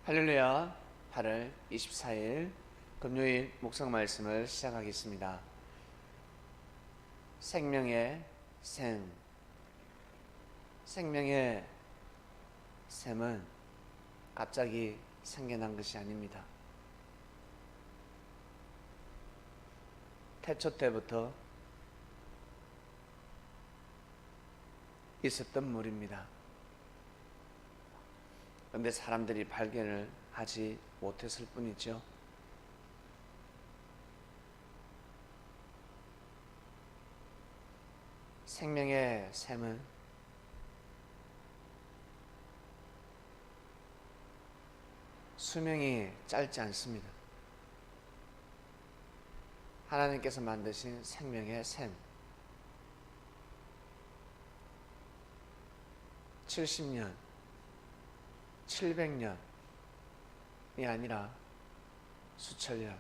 할렐루야. 8월 24일 금요일 묵상 말씀을 시작하겠습니다. 생명의 샘. 생명의 샘은 갑자기 생겨난 것이 아닙니다. 태초 때부터 있었던 물입니다. 그런데 사람들이 발견을 하지 못했을 뿐이죠. 생명의 샘은 수명이 짧지 않습니다. 하나님께서 만드신 생명의 샘, 70년 700년이 아니라 수천 년,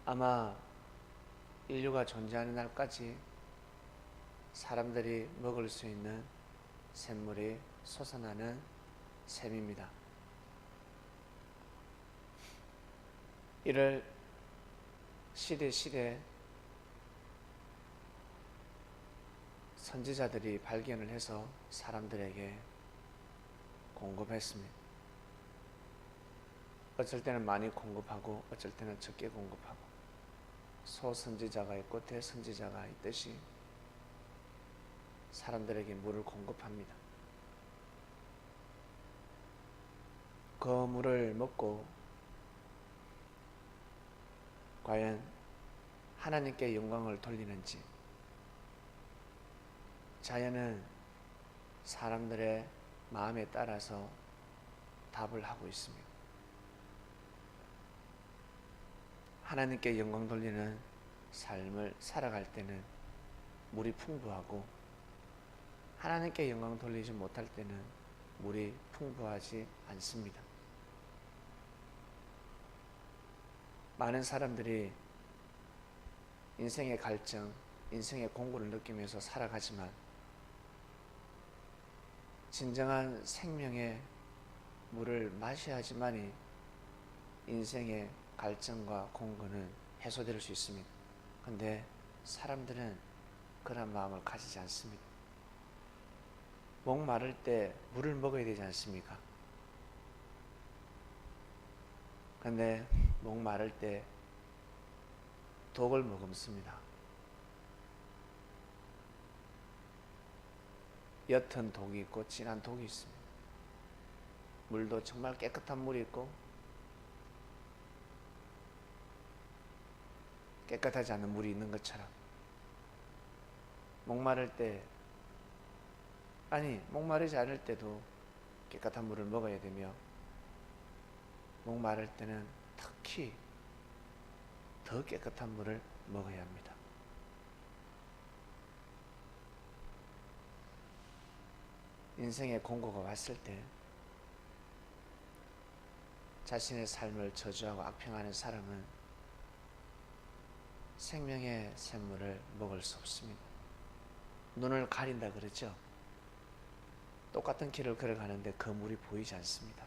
아마 인류가 존재하는 날까지 사람들이 먹을 수 있는 샘물이 솟아나는 샘입니다. 이를 시대 선지자들이 발견을 해서 사람들에게 공급했습니다. 어쩔 때는 많이 공급하고 어쩔 때는 적게 공급하고, 소선지자가 있고 대선지자가 있듯이 사람들에게 물을 공급합니다. 그 물을 먹고 과연 하나님께 영광을 돌리는지 자연은 사람들의 마음에 따라서 답을 하고 있습니다. 하나님께 영광 돌리는 삶을 살아갈 때는 물이 풍부하고, 하나님께 영광 돌리지 못할 때는 물이 풍부하지 않습니다. 많은 사람들이 인생의 갈증, 인생의 공고를 느끼면서 살아가지만 진정한 생명의 물을 마셔야지만이 인생의 갈증과 공고는 해소될 수 있습니다. 그런데 사람들은 그런 마음을 가지지 않습니다. 목 마를 때 물을 먹어야 되지 않습니까? 그런데 목 마를 때 독을 머금습니다. 옅은 독이 있고 진한 독이 있습니다. 물도 정말 깨끗한 물이 있고 깨끗하지 않은 물이 있는 것처럼, 목마를 때, 목마르지 않을 때도 깨끗한 물을 먹어야 되며, 목마를 때는 특히 더 깨끗한 물을 먹어야 합니다. 인생의 공고가 왔을 때 자신의 삶을 저주하고 악평하는 사람은 생명의 샘물을 먹을 수 없습니다. 눈을 가린다 그러죠. 똑같은 길을 걸어가는데 그 물이 보이지 않습니다.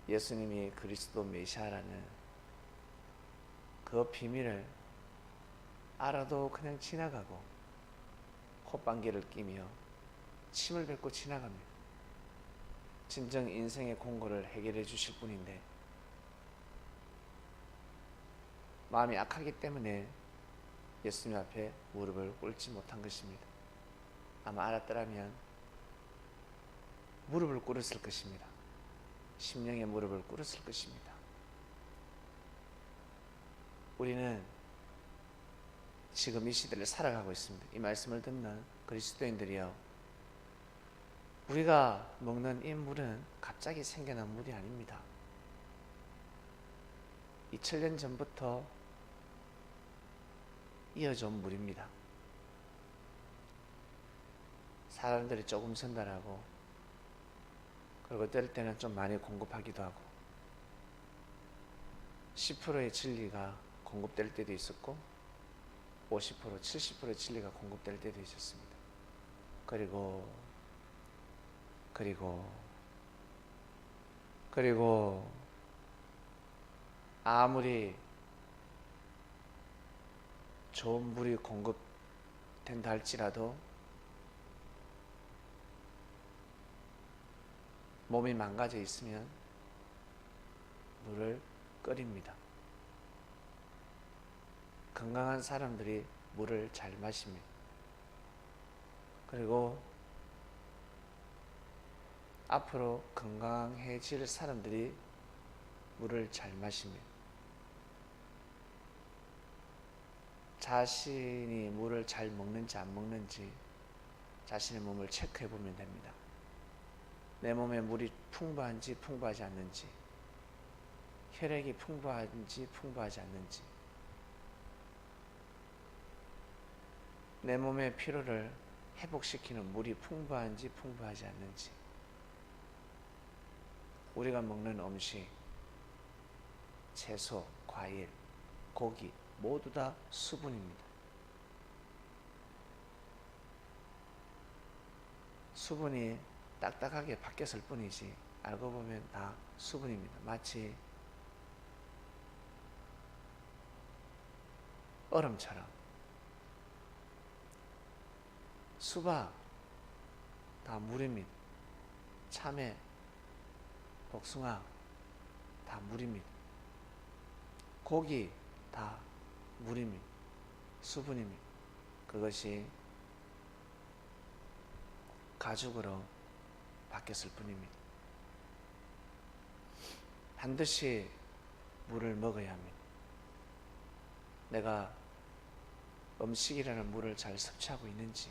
예수님이 그리스도 메시아라는 그 비밀을 알아도 그냥 지나가고 콧방귀를 끼며 침을 뱉고 지나갑니다. 진정 인생의 공고를 해결해 주실 분인데 마음이 악하기 때문에 예수님 앞에 무릎을 꿇지 못한 것입니다. 아마 알았더라면 무릎을 꿇었을 것입니다. 심령의 무릎을 꿇었을 것입니다. 우리는 지금 이 시대를 살아가고 있습니다. 이 말씀을 듣는 그리스도인들이요, 우리가 먹는 이 물은 갑자기 생겨난 물이 아닙니다. 2000년 전부터 이어져 온 물입니다. 사람들이 조금 전달하고, 그리고 때릴 때는 좀 많이 공급하기도 하고, 10%의 진리가 공급될 때도 있었고 50%, 70%의 진리가 공급될 때도 있었습니다. 그리고 그리고 아무리 좋은 물이 공급된다 할지라도 몸이 망가져 있으면 물을 끓입니다. 건강한 사람들이 물을 잘 마십니다. 그리고 앞으로 건강해질 사람들이 물을 잘 마십니다. 자신이 물을 잘 먹는지 안 먹는지 자신의 몸을 체크해 보면 됩니다. 내 몸에 물이 풍부한지 풍부하지 않는지, 혈액이 풍부한지 풍부하지 않는지, 내 몸의 피로를 회복시키는 물이 풍부한지 풍부하지 않는지, 우리가 먹는 음식, 채소, 과일, 고기 모두 다 수분입니다. 수분이 딱딱하게 바뀌었을 뿐이지 알고 보면 다 수분입니다. 마치 얼음처럼. 수박 다 물입니다. 참외, 복숭아 다 물입니다. 고기 다 물입니다. 수분입니다. 그것이 가죽으로 바뀌었을 뿐입니다. 반드시 물을 먹어야 합니다. 내가 음식이라는 물을 잘 섭취하고 있는지,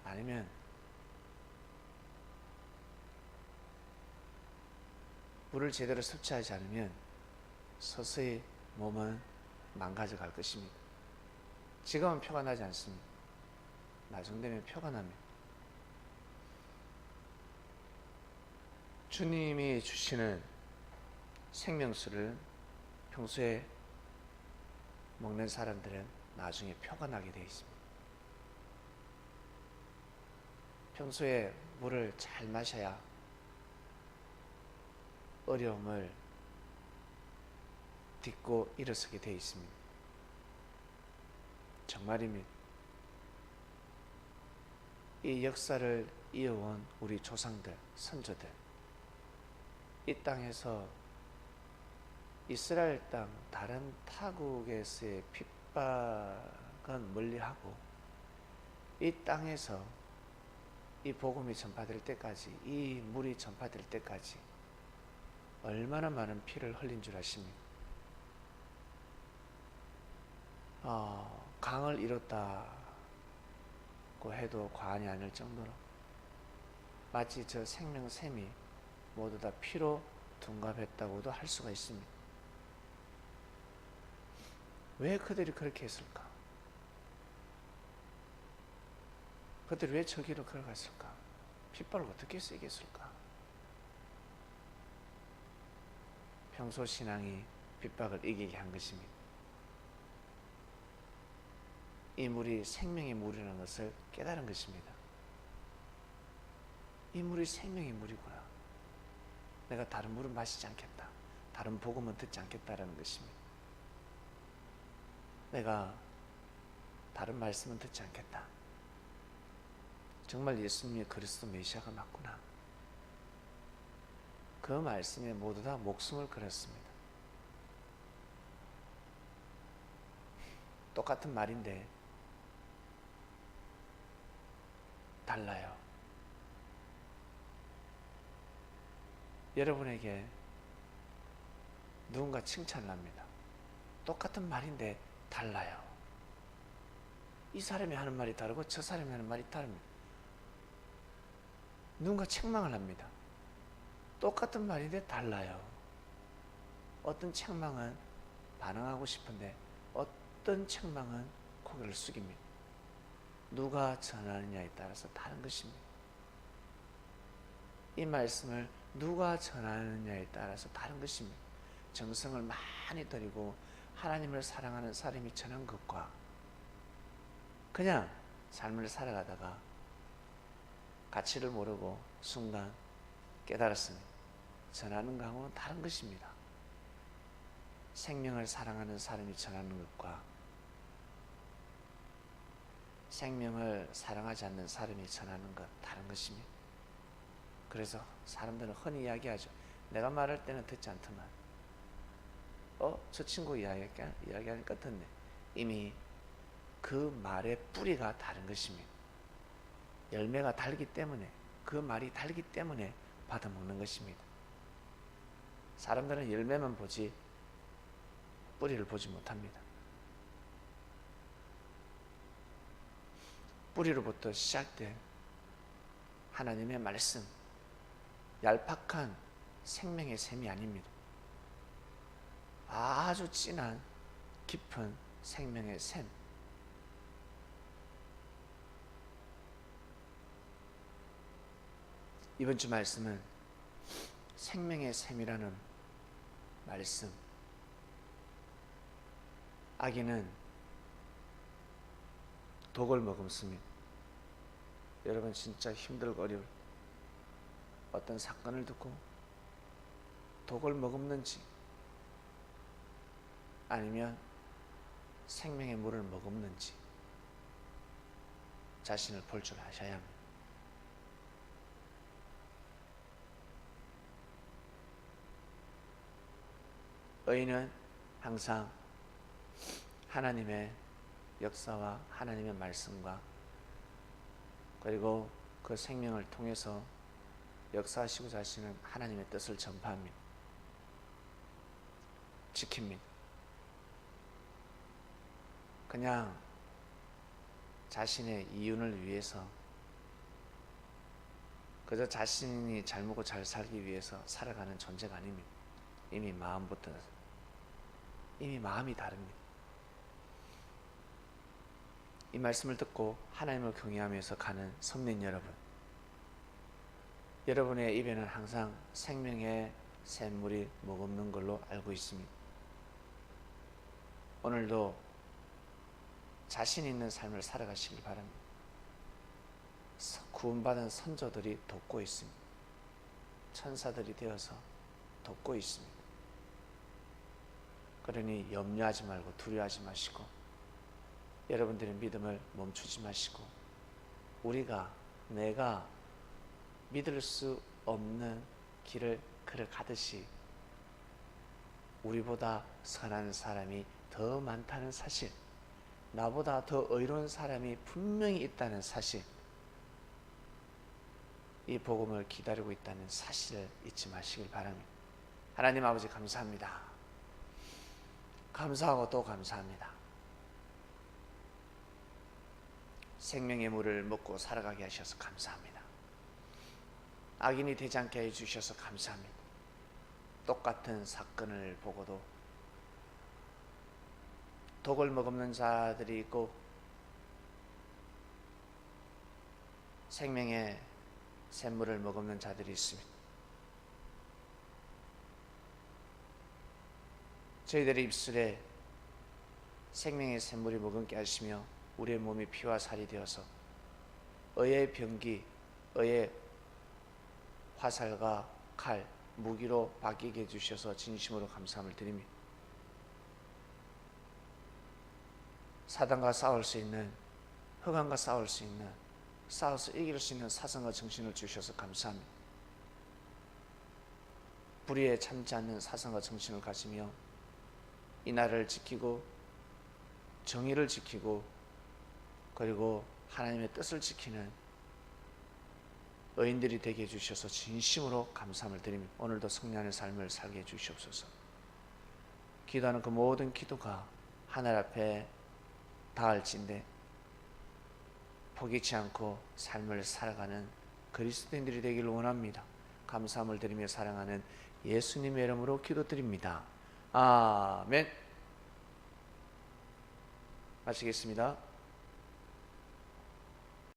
아니면 물을 제대로 섭취하지 않으면 서서히 몸은 망가져 갈 것입니다. 지금은 표가 나지 않습니다. 나중 되면 표가 납니다. 주님이 주시는 생명수를 평소에 먹는 사람들은 나중에 표가 나게 되어 있습니다. 평소에 물을 잘 마셔야 어려움을 딛고 일어서게 되어 있습니다. 정말입니다. 이 역사를 이어온 우리 조상들, 선조들, 이 땅에서 이스라엘 땅 다른 타국에서의 핍박은 멀리하고 이 땅에서 이 복음이 전파될 때까지, 이 물이 전파될 때까지 얼마나 많은 피를 흘린 줄 아십니까? 강을 잃었다고 해도 과언이 아닐 정도로 마치 저 생명샘이 모두 다 피로 둔갑했다고도 할 수가 있습니다. 왜 그들이 그렇게 했을까? 그들이 왜 저 길을 걸어갔을까? 핏발을 어떻게 세게 했을까? 평소 신앙이 핍박을 이기게 한 것입니다. 이 물이 생명의 물이라는 것을 깨달은 것입니다. 이 물이 생명의 물이구나. 내가 다른 물은 마시지 않겠다. 다른 복음은 듣지 않겠다라는 것입니다. 내가 다른 말씀은 듣지 않겠다. 정말 예수님이 그리스도 메시아가 맞구나. 그 말씀에 모두 다 목숨을 걸었습니다. 똑같은 말인데 달라요. 여러분에게 누군가 칭찬을 합니다. 똑같은 말인데 달라요. 이 사람이 하는 말이 다르고 저 사람이 하는 말이 다릅니다. 누군가 책망을 합니다. 똑같은 말인데 달라요. 어떤 책망은 반응하고 싶은데 어떤 책망은 고개를 숙입니다. 누가 전하느냐에 따라서 다른 것입니다. 이 말씀을 누가 전하느냐에 따라서 다른 것입니다. 정성을 많이 들이고 하나님을 사랑하는 사람이 전한 것과 그냥 삶을 살아가다가 가치를 모르고 순간 깨달았습니다. 전하는 것하고는 다른 것입니다. 생명을 사랑하는 사람이 전하는 것과 생명을 사랑하지 않는 사람이 전하는 것 다른 것입니다. 그래서 사람들은 흔히 이야기하죠. 내가 말할 때는 듣지 않더만 저 친구 이야기하니까 듣네. 이미 그 말의 뿌리가 다른 것입니다. 열매가 달기 때문에, 그 말이 달기 때문에 받아먹는 것입니다. 사람들은 열매만 보지 뿌리를 보지 못합니다. 뿌리로부터 시작된 하나님의 말씀, 얄팍한 생명의 샘이 아닙니다. 아주 진한 깊은 생명의 샘. 이번 주 말씀은 생명의 샘이라는 말씀. 아기는 독을 머금습니다. 여러분 진짜 힘들고 어려울 어떤 사건을 듣고 독을 머금는지 아니면 생명의 물을 머금는지 자신을 볼 줄 아셔야 합니다. 의인은 항상 하나님의 역사와 하나님의 말씀과 그리고 그 생명을 통해서 역사하시고자 하시는 하나님의 뜻을 전파합니다. 지킵니다. 그냥 자신의 이윤을 위해서 그저 자신이 잘 먹고 잘 살기 위해서 살아가는 존재가 아닙니다. 이미 마음부터 마음이 다릅니다. 이 말씀을 듣고 하나님을 경외하면서 가는 선민 여러분, 여러분의 입에는 항상 생명의 샘물이 머금는 걸로 알고 있습니다. 오늘도 자신 있는 삶을 살아가시길 바랍니다. 구원받은 선조들이 돕고 있습니다. 천사들이 되어서 돕고 있습니다. 그러니 염려하지 말고 두려워하지 마시고 여러분들의 믿음을 멈추지 마시고 내가 믿을 수 없는 길을 가듯이 우리보다 선한 사람이 더 많다는 사실, 나보다 더 의로운 사람이 분명히 있다는 사실, 이 복음을 기다리고 있다는 사실을 잊지 마시길 바랍니다. 하나님 아버지 감사합니다. 감사하고 또 감사합니다. 생명의 물을 먹고 살아가게 하셔서 감사합니다. 악인이 되지 않게 해주셔서 감사합니다. 똑같은 사건을 보고도 독을 머금는 자들이 있고 생명의 샘물을 머금는 자들이 있습니다. 저희들의 입술에 생명의 샘물이 머금게 하시며 우리의 몸이 피와 살이 되어서 의의 병기, 의의 화살과 칼, 무기로 바뀌게 해주셔서 진심으로 감사함을 드립니다. 사단과 싸울 수 있는, 흑암과 싸울 수 있는, 싸워서 이길 수 있는 사성과 정신을 주셔서 감사합니다. 불의에 참지 않는 사성과 정신을 가지며 이 나라를 지키고 정의를 지키고 그리고 하나님의 뜻을 지키는 의인들이 되게 해주셔서 진심으로 감사함을 드립니다. 오늘도 승리하는 삶을 살게 해주시옵소서. 기도하는 그 모든 기도가 하늘 앞에 닿을진데 포기치 않고 삶을 살아가는 그리스도인들이 되기를 원합니다. 감사함을 드리며 사랑하는 예수님의 이름으로 기도드립니다. 아멘. 마치겠습니다.